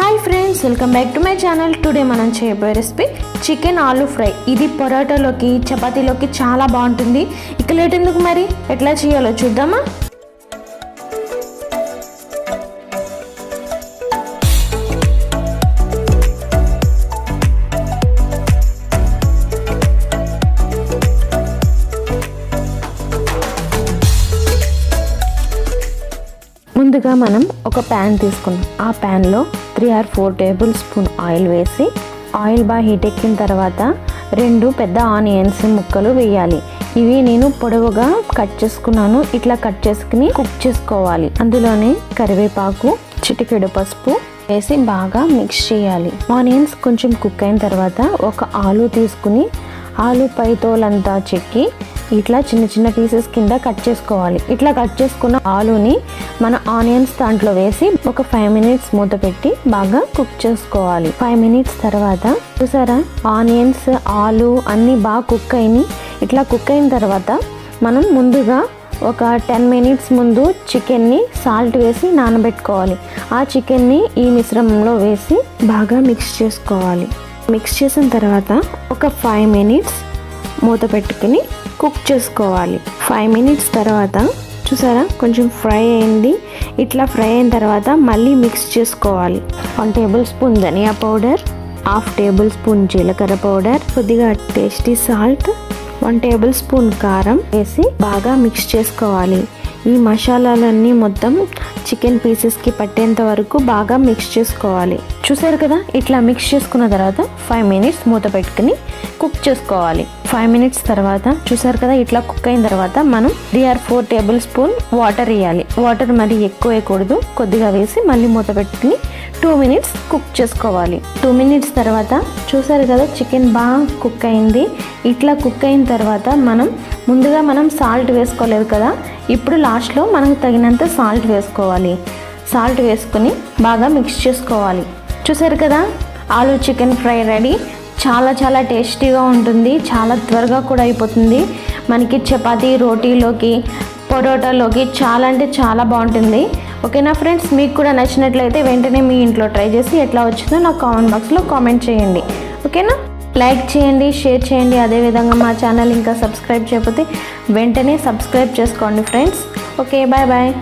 Hi friends, welcome back to my channel. Today మనం చేయబోయే recipe chicken aloo fry. ఇది పొరాటాలోకి చపాతీలోకి చాలా బాగుంటుంది. ఇక లేట్ ఎందుకు, మరి ఎట్లా చేయాలో చూద్దామా. ముందుగా మనం ఒక ప్యాన్ తీసుకున్నాం. ఆ ప్యాన్లో 3 or 4 టేబుల్ స్పూన్ ఆయిల్ వేసి, ఆయిల్ బాగా హీట్ ఎక్కిన తర్వాత 2 పెద్ద ఆనియన్స్ ముక్కలు వేయాలి. ఇవి నేను పొడవుగా కట్ చేసుకున్నాను. ఇట్లా కట్ చేసుకుని కుక్ చేసుకోవాలి. అందులోనే కరివేపాకు, చిటికెడు పసుపు వేసి బాగా మిక్స్ చేయాలి. ఆనియన్స్ కొంచెం కుక్ అయిన తర్వాత ఒక ఆలు తీసుకుని, ఆలు పై తోలంతా చెక్కి ఇట్లా చిన్న చిన్న పీసెస్ కింద కట్ చేసుకోవాలి. ఇట్లా కట్ చేసుకున్న ఆలుని మన ఆనియన్స్ దాంట్లో వేసి ఒక 5 minutes మూత పెట్టి బాగా కుక్ చేసుకోవాలి. 5 minutes తర్వాత చూసారా, ఆనియన్స్ ఆలు అన్నీ బాగా కుక్ అయినాయి. ఇట్లా కుక్ అయిన తర్వాత మనం ముందుగా ఒక 10 minutes ముందు చికెన్ని సాల్ట్ వేసి నానబెట్టుకోవాలి. ఆ చికెన్ని ఈ మిశ్రమంలో వేసి బాగా మిక్స్ చేసుకోవాలి. మిక్స్ చేసిన తర్వాత ఒక 5 minutes మూత పెట్టుకుని కుక్ చేసుకోవాలి. 5 minutes తర్వాత చూసారా, కొంచెం ఫ్రై అయింది. ఇట్లా ఫ్రై అయిన తర్వాత మళ్ళీ మిక్స్ చేసుకోవాలి. 1 టేబుల్ స్పూన్ ధనియా పౌడర్, 1/2 టేబుల్ స్పూన్ జీలకర్ర పౌడర్, కొద్దిగా టేస్టీ సాల్ట్, 1 టేబుల్ స్పూన్ కారం వేసి బాగా మిక్స్ చేసుకోవాలి. ఈ మసాలాలన్నీ మొత్తం చికెన్ పీసెస్కి పట్టేంత వరకు బాగా మిక్స్ చేసుకోవాలి. చూసారు కదా, ఇట్లా మిక్స్ చేసుకున్న తర్వాత 5 minutes మూత పెట్టుకుని కుక్ చేసుకోవాలి. 5 minutes తర్వాత చూసారు కదా, ఇట్లా కుక్ అయిన తర్వాత మనం 3 or 4 టేబుల్ స్పూన్ వాటర్ వేయాలి. వాటర్ మరి ఎక్కువ వేయకూడదు, కొద్దిగా వేసి మళ్ళీ మూత పెట్టుకుని 2 minutes కుక్ చేసుకోవాలి. 2 minutes తర్వాత చూసారు కదా, చికెన్ బాగా కుక్ అయింది. ఇట్లా కుక్ అయిన తర్వాత ముందుగా మనం సాల్ట్ వేసుకోలేదు కదా, ఇప్పుడు లాస్ట్లో మనకు తగినంత సాల్ట్ వేసుకోవాలి. సాల్ట్ వేసుకొని బాగా మిక్స్ చేసుకోవాలి. చూసారు కదా, ఆలూ చికెన్ ఫ్రై రెడీ. చాలా చాలా టేస్టీగా ఉంటుంది, చాలా త్వరగా కూడా అయిపోతుంది. మనకి చపాతీ, రోటీలోకి, పొరోటాలోకి చాలా అంటే చాలా బాగుంటుంది. ఓకేనా ఫ్రెండ్స్, మీకు కూడా నచ్చినట్లయితే వెంటనే మీ ఇంట్లో ట్రై చేసి ఎట్లా వచ్చిందో నాకు కామెంట్ బాక్స్లో కామెంట్ చేయండి. ఓకేనా, లైక్ చేయండి, షేర్ చేయండి. అదేవిధంగా మా ఛానల్ ఇంకా సబ్స్క్రైబ్ చేయకపోతే వెంటనే సబ్స్క్రైబ్ చేసుకోండి ఫ్రెండ్స్. Okay, bye bye.